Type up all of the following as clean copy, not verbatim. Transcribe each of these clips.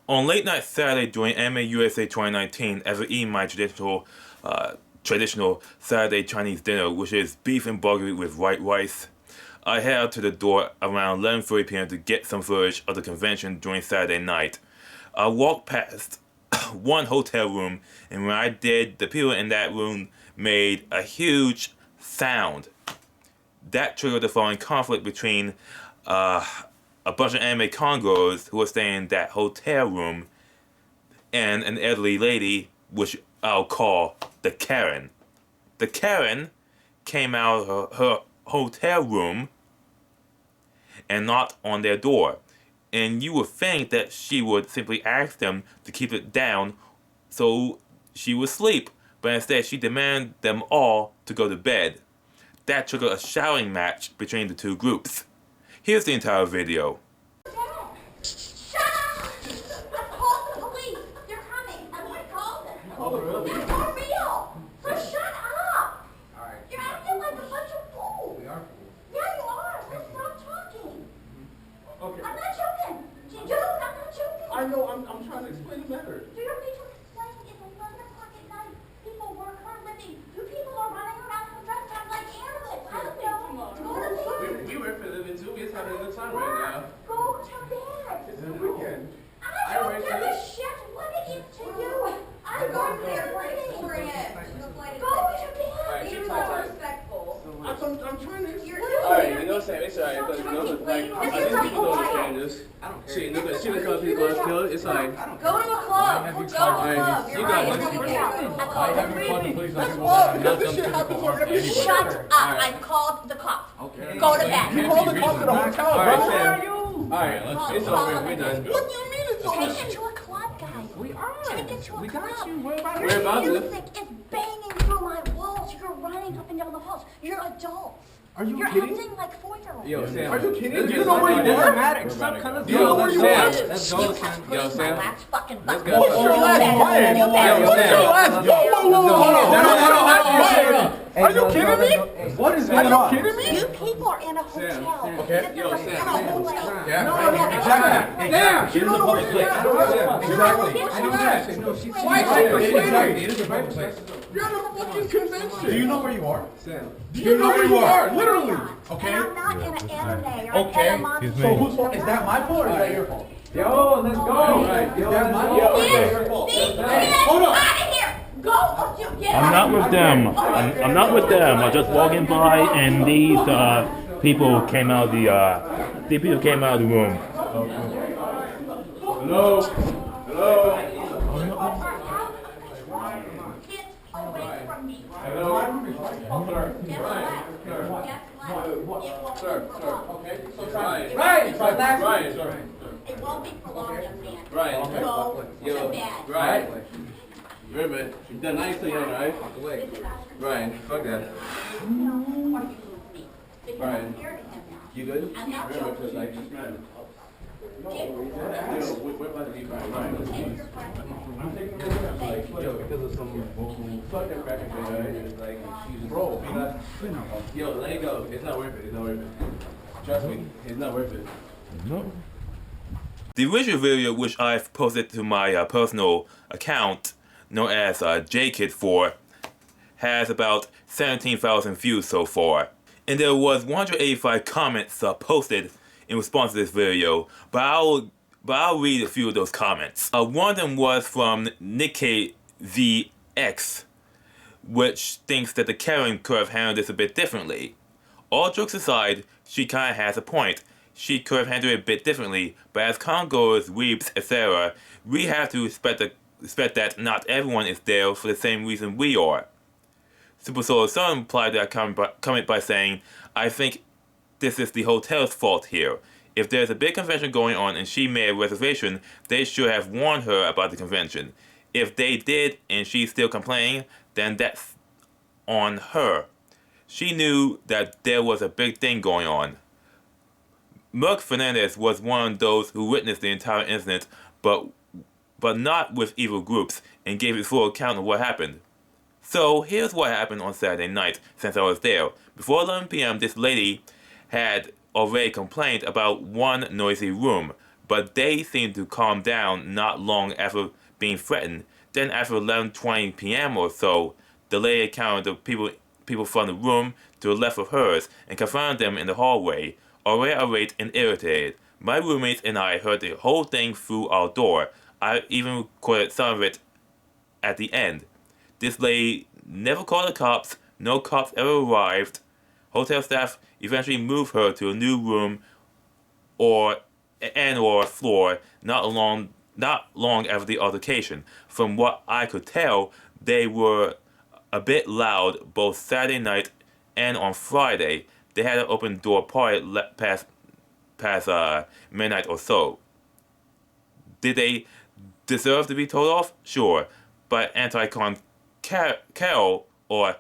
On late night Saturday during Anime USA 2019, after eating my traditional Saturday Chinese dinner, which is beef and bulgogi with white rice, I head out to the door around 11:30 p.m. to get some footage of the convention during Saturday night. I walked past one hotel room, and when I did, the people in that room made a huge sound. That triggered the following conflict between a bunch of anime congoers who were staying in that hotel room and an elderly lady, which I'll call the Karen. The Karen came out of her hotel room and knocked on their door. And you would think that she would simply ask them to keep it down so she would sleep. But instead, she demanded them all to go to bed. That triggered a shouting match between the two groups. Here's the entire video. Shut up! I called the police. They're coming. I want to call them. Oh, really? They're for real. So shut up. All right. You're acting like a bunch of fools. We are fools. Yeah, you are. So stop talking. Okay. I'm not joking. Dude, I'm not joking. I know. I'm trying to explain it better. You don't need to explain. It's 11 o'clock at night. People work hard living. You people are running around and dressed up like animals. I don't know. Go to bed. We work for a living too. We're just having a good time right now. Go to bed. It's the weekend. I don't give a shit what it is to you. I'm going to their place for him. Go to bed. Alright, You're keep more talking. respectful. I'm trying to explain. Alright, you know what I'm saying? It's alright, because you know, like, I think people know the strangers. Shit, look at a couple people got killed. It's like, Go to a club. Go to a club. you You're got right. one. I called the police. This shit happens for every Shut up. I called the cops. Okay. Go to bed. You called the cops at the hotel, Alright, bro. Sam. Alright, it's over. We're done. What do you mean it's over? Take it to a club, guys. We are. Take it to a We club. got you. We're about We're about Your to. music is banging through my walls. You're running up and down the halls. You're adults. Are you You're kidding? acting like 4-year-olds. Yo, Sam. Are you kidding? Let's You get know where something you done. are? Stop kind of You know where you are? Let's go, Sam. Yo, Sam. Last fucking Let's button. go. What's your last button? Yo, Sam. Are you kidding me? What is going on? Are you kidding me? You people are in a hotel. Okay. You're Yo, in a Sam. hotel. Yeah. No, exactly. Damn, you don't know what you're You're at a fucking convention. Do you know where you are? Do you know where you are? Literally. And I'm not in an anime or Okay. an edamame. So whose fault? Is that my fault or is that your fault? Yo, let's go. Is that my Yo, fault? Get your fault. these kids Hold up. out of here. Go or you get I'm not with them. I'm not with them. I'm just walking by, and these people came out of the room. Hello. Hello. Get away from me. Hello. Guess what? Guess what? It won't Sir, be for sir. long. Okay. So Ryan. Right. Ryan, sir. It won't be for long, young man. Ryan. Go Yo, to bed. Ryan. Remember, you've done nice to him, right? Ryan, fuck that. Or you lose me. Because Right. I'm scared of him now. You good? I'm not Remember, joking. cause like, just man. Get We're about to be fine, Ryan. take your friend. Like, yo, because of some fuck that cracker thing, right? It's like, she's bro. Yo, let it go. It's not worth it. It's not worth it. Trust me, it's not worth it. No. The original video, which I've posted to my personal account, known as JKid4, has about 17,000 views so far. And there was 185 comments posted in response to this video, but I'll read a few of those comments. One of them was from Nikkei VX, which thinks that the Karen could have handled this a bit differently. All jokes aside, she kinda has a point. She could have handled it a bit differently, but as congoers, weebs, etc., we have to respect that not everyone is there for the same reason we are. Super Solar Sun replied to that comment by saying, I think this is the hotel's fault here. If there's a big convention going on and she made a reservation, they should have warned her about the convention. If they did and she's still complaining, then that's on her. She knew that there was a big thing going on. Merck Fernandez was one of those who witnessed the entire incident, but not with evil groups, and gave his full account of what happened. So here's what happened on Saturday night, since I was there. Before 11 p.m., this lady had already complained about one noisy room, but they seemed to calm down not long after being threatened. Then after 11:20 p.m. or so, the lady encountered the people from the room to the left of hers and confronted them in the hallway, already irate and irritated. My roommates and I heard the whole thing through our door. I even recorded some of it at the end. This lady never called the cops. No cops ever arrived. Hotel staff eventually moved her to a new room or floor not long after the altercation. From what I could tell, they were a bit loud both Saturday night and on Friday. They had an open door party past midnight or so. Did they deserve to be told off? Sure, but anti-con Carol, or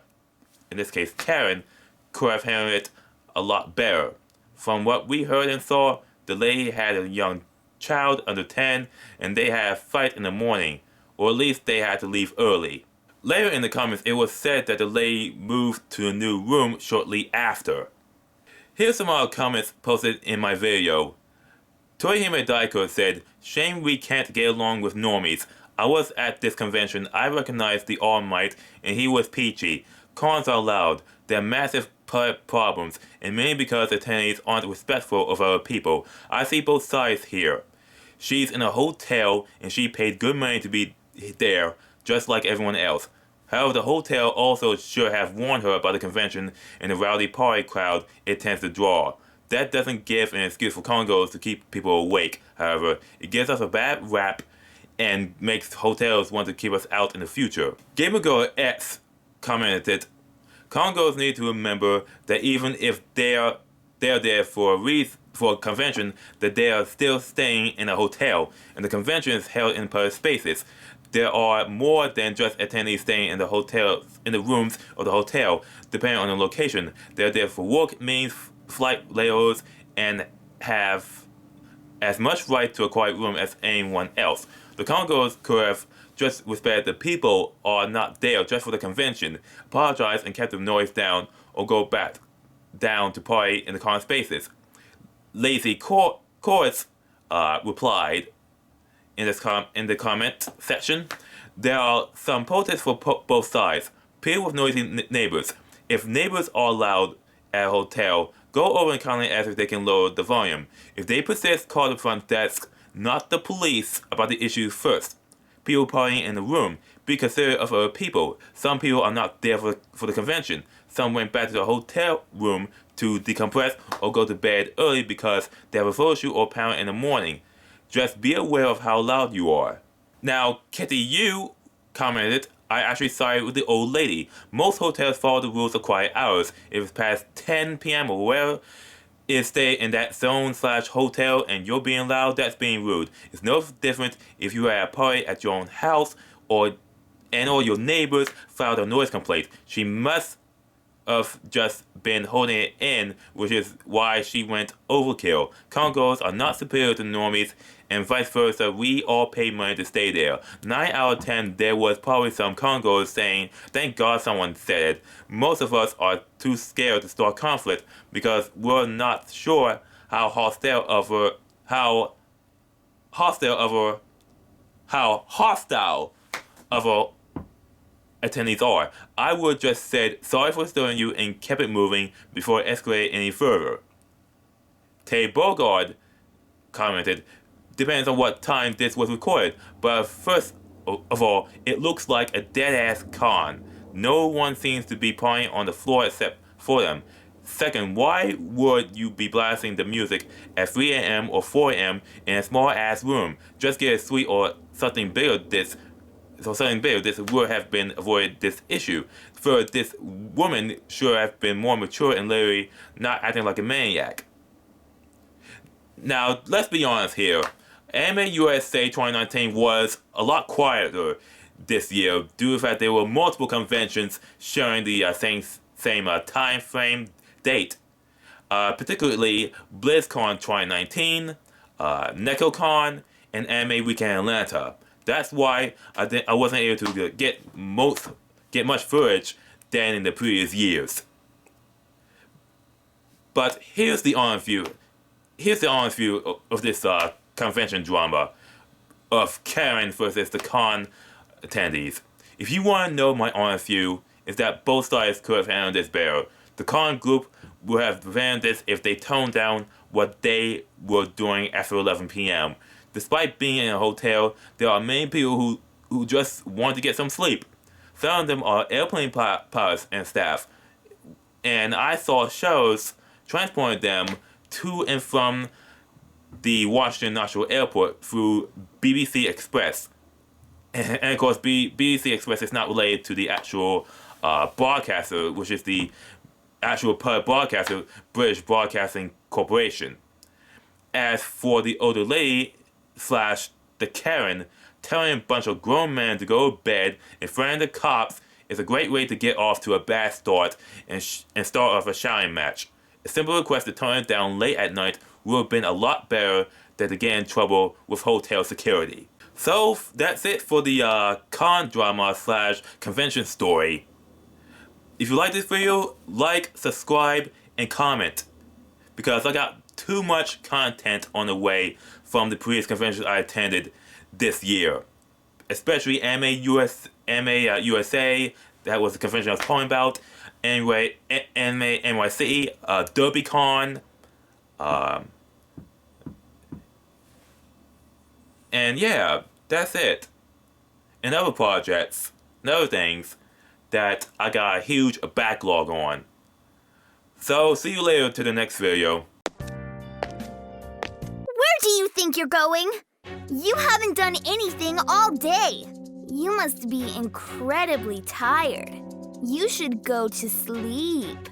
in this case Karen, could have handled it a lot better. From what we heard and saw, the lady had a young child under 10 and they had a fight in the morning, or at least they had to leave early. Later in the comments, it was said that the lady moved to a new room shortly after. Here's some other comments posted in my video. Torihime Daiko said, "Shame we can't get along with normies. I was at this convention. I recognized the All Might and he was peachy. Cons are loud. There are massive problems, and mainly because attendees aren't respectful of other people. I see both sides here. She's in a hotel and she paid good money to be there, just like everyone else. However, the hotel also should have warned her about the convention and the rowdy party crowd it tends to draw. That doesn't give an excuse for congoers to keep people awake. However, it gives us a bad rap and makes hotels want to keep us out in the future." GamerGirl X commented, "Congoers need to remember that even if they're there for a convention, that they are still staying in a hotel, and the convention is held in public spaces. There are more than just attendees staying in the rooms of the hotel, depending on the location. They're there for work, meetings, flight layovers, and have as much right to a quiet room as anyone else. The congoers could have just respected the people are not there just for the convention, apologize and kept the noise down, or go back down to party in the common spaces." Lazy Chorus replied in the comment section, "There are some protests for both sides. People with noisy neighbors. If neighbors are loud at a hotel, go over and kindly ask if they can lower the volume. If they persist, call the front desk, not the police, about the issue first. People partying in the room. Be considerate of other people. Some people are not there for the convention. Some went back to the hotel room to decompress or go to bed early because they have a photo shoot or panel in the morning. Just be aware of how loud you are." Now, Kitty Yu commented, "I actually sided with the old lady. Most hotels follow the rules of quiet hours. If it's past 10 p.m. or wherever is stay in that zone/hotel and you're being loud, that's being rude. It's no different if you are at a party at your own house or your neighbors filed a noise complaint. She must have just been holding it in, which is why she went overkill. Congoers are not superior to normies, and vice versa. We all pay money to stay there. 9 out of 10, there was probably some congoers saying, 'Thank God someone said it.' Most of us are too scared to start conflict because we're not sure how hostile of a attendees are. I would just said, 'Sorry for disturbing you,' and kept it moving before it escalated any further." Tay Bogard commented, "Depends on what time this was recorded, but first of all, it looks like a dead-ass con. No one seems to be partying on the floor except for them. Second, why would you be blasting the music at 3 a.m. or 4 a.m. in a small-ass room? Just get a suite or something bigger. This would have been avoided this issue. Third, this woman should have been more mature and literally not acting like a maniac." Now, let's be honest here. Anime USA 2019 was a lot quieter this year due to the fact there were multiple conventions sharing the same time frame date. Particularly BlizzCon 2019, NekoCon, and Anime Weekend in Atlanta. That's why I wasn't able to get much footage than in the previous years. But here's the honest view. Here's the honest view of this convention drama of Karen versus the con attendees. If you want to know my honest view, is that both sides could have handled this better. The con group would have prevented this if they toned down what they were doing after 11 p.m. Despite being in a hotel, there are many people who just want to get some sleep. Some of them are airplane pilots and staff, and I saw shows transporting them to and from the Washington National Airport through BBC Express. And of course, BBC Express is not related to the actual broadcaster, which is the actual public broadcaster, British Broadcasting Corporation. As for the older lady / the Karen, telling a bunch of grown men to go to bed in front of the cops is a great way to get off to a bad start and start off a shouting match. A simple request to tone it down late at night would have been a lot better than to get in trouble with hotel security. So that's it for the con drama / convention story. If you like this video, like, subscribe, and comment, because I got too much content on the way from the previous conventions I attended this year. Especially Anime USA, that was the convention I was talking about. Anyway, Anime NYC, DerbyCon, and yeah, that's it. And other projects, and other things that I got a huge backlog on. So, see you later to the next video. Where do you think you're going? You haven't done anything all day. You must be incredibly tired. You should go to sleep.